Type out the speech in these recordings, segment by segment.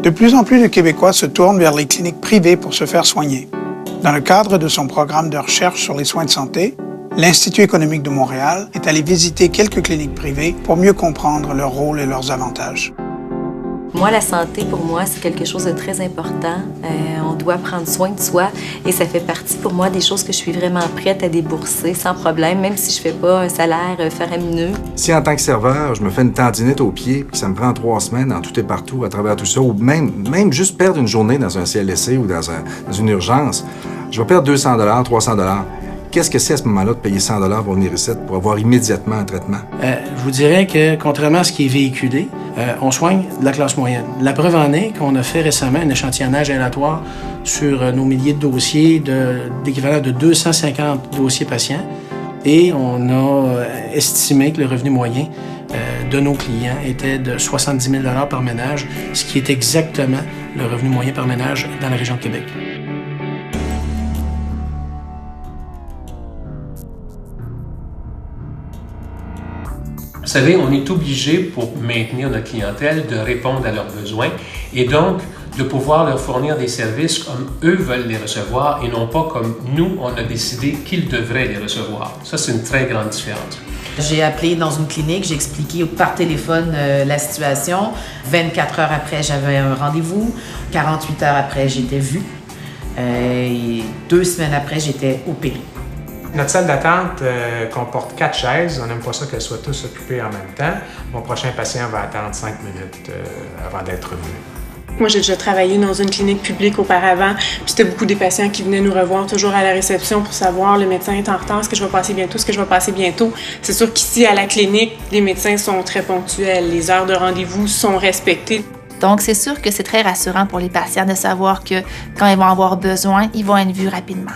De plus en plus de Québécois se tournent vers les cliniques privées pour se faire soigner. Dans le cadre de son programme de recherche sur les soins de santé, l'Institut économique de Montréal est allé visiter quelques cliniques privées pour mieux comprendre leur rôle et leurs avantages. Moi, la santé, pour moi, c'est quelque chose de très important. On doit prendre soin de soi et ça fait partie, pour moi, des choses que je suis vraiment prête à débourser sans problème, même si je fais pas un salaire faramineux. Si, en tant que serveur, je me fais une tendinite au pied puis ça me prend 3 semaines en tout et partout à travers tout ça, ou même juste perdre une journée dans un CLSC ou dans une urgence, je vais perdre 200 $, 300 $. Qu'est-ce que c'est à ce moment-là de payer 100 $ pour venir ici, pour avoir immédiatement un traitement? Je vous dirais que, contrairement à ce qui est véhiculé, on soigne de la classe moyenne. La preuve en est qu'on a fait récemment un échantillonnage aléatoire sur nos milliers de dossiers, d'équivalent de 250 dossiers patients, et on a estimé que le revenu moyen de nos clients était de 70 000 $ par ménage, ce qui est exactement le revenu moyen par ménage dans la région de Québec. Vous savez, on est obligé, pour maintenir notre clientèle, de répondre à leurs besoins et donc de pouvoir leur fournir des services comme eux veulent les recevoir et non pas comme nous, on a décidé qu'ils devraient les recevoir. Ça, c'est une très grande différence. J'ai appelé dans une clinique, j'ai expliqué par téléphone la situation. 24 heures après, j'avais un rendez-vous. 48 heures après, j'étais vue. Et 2 semaines après, j'étais opérée. Notre salle d'attente comporte 4 chaises. On n'aime pas ça qu'elles soient tous occupées en même temps. Mon prochain patient va attendre 5 minutes avant d'être venu. Moi, j'ai déjà travaillé dans une clinique publique auparavant. Puis c'était beaucoup des patients qui venaient nous revoir toujours à la réception pour savoir le médecin est en retard, est-ce que je vais passer bientôt, est-ce que je vais passer bientôt. C'est sûr qu'ici, à la clinique, les médecins sont très ponctuels. Les heures de rendez-vous sont respectées. Donc, c'est sûr que c'est très rassurant pour les patients de savoir que quand ils vont avoir besoin, ils vont être vus rapidement.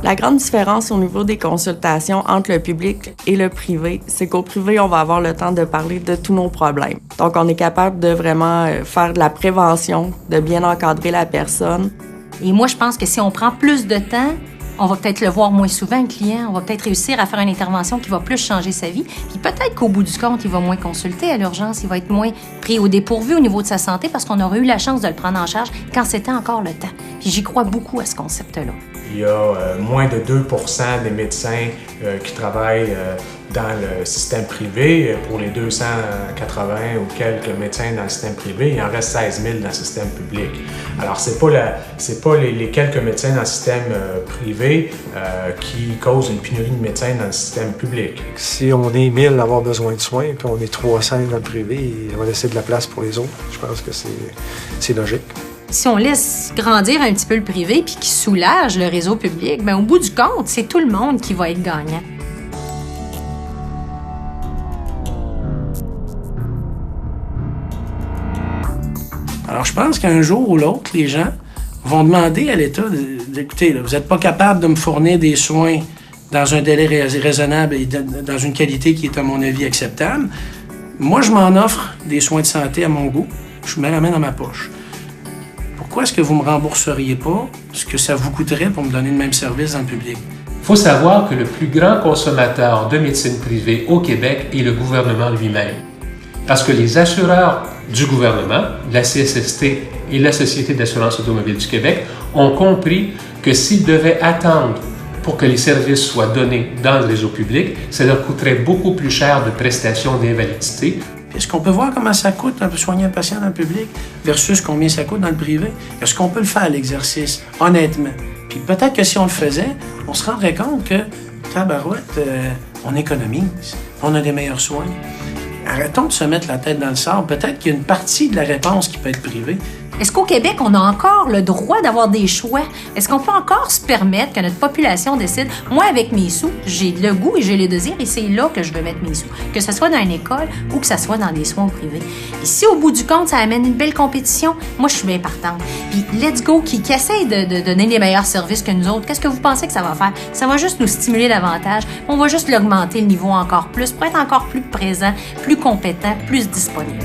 La grande différence au niveau des consultations entre le public et le privé, c'est qu'au privé, on va avoir le temps de parler de tous nos problèmes. Donc, on est capable de vraiment faire de la prévention, de bien encadrer la personne. Et moi, je pense que si on prend plus de temps, on va peut-être le voir moins souvent, le client. On va peut-être réussir à faire une intervention qui va plus changer sa vie. Puis peut-être qu'au bout du compte, il va moins consulter à l'urgence. Il va être moins pris au dépourvu au niveau de sa santé parce qu'on aurait eu la chance de le prendre en charge quand c'était encore le temps. Puis j'y crois beaucoup à ce concept-là. Il y a moins de 2 % des médecins qui travaillent dans le système privé. Pour les 280 ou quelques médecins dans le système privé, il en reste 16 000 dans le système public. Alors, c'est pas les quelques médecins dans le système privé qui causent une pénurie de médecins dans le système public. Si on est 1000 à avoir besoin de soins, puis on est 300 dans le privé, on va laisser de la place pour les autres. Je pense que c'est logique. Si on laisse grandir un petit peu le privé puis qui soulage le réseau public, bien, au bout du compte, c'est tout le monde qui va être gagnant. Alors, je pense qu'un jour ou l'autre, les gens vont demander à l'État d'écouter, vous n'êtes pas capable de me fournir des soins dans un délai raisonnable et dans une qualité qui est, à mon avis, acceptable. Moi, je m'en offre des soins de santé à mon goût. Je me ramène dans ma poche. Pourquoi est-ce que vous ne me rembourseriez pas ce que ça vous coûterait pour me donner le même service dans le public? Il faut savoir que le plus grand consommateur de médecine privée au Québec est le gouvernement lui-même. Parce que les assureurs du gouvernement, la CSST et la Société d'assurance automobile du Québec, ont compris que s'ils devaient attendre pour que les services soient donnés dans le réseau public, ça leur coûterait beaucoup plus cher de prestations d'invalidité. Est-ce qu'on peut voir comment ça coûte de soigner un patient dans le public versus combien ça coûte dans le privé? Est-ce qu'on peut le faire, l'exercice, honnêtement? Puis peut-être que si on le faisait, on se rendrait compte que, tabarouette, on économise, on a des meilleurs soins. Arrêtons de se mettre la tête dans le sable. Peut-être qu'il y a une partie de la réponse qui peut être privée. Est-ce qu'au Québec, on a encore le droit d'avoir des choix? Est-ce qu'on peut encore se permettre que notre population décide, moi, avec mes sous, j'ai le goût et j'ai le désir et c'est là que je veux mettre mes sous, que ce soit dans une école ou que ce soit dans des soins privés. Et si au bout du compte, ça amène une belle compétition, moi, je suis bien partante. Puis Let's Go, qui essaye de donner les meilleurs services que nous autres, qu'est-ce que vous pensez que ça va faire? Ça va juste nous stimuler davantage. On va juste l'augmenter le niveau encore plus pour être encore plus présent, plus compétent, plus disponible.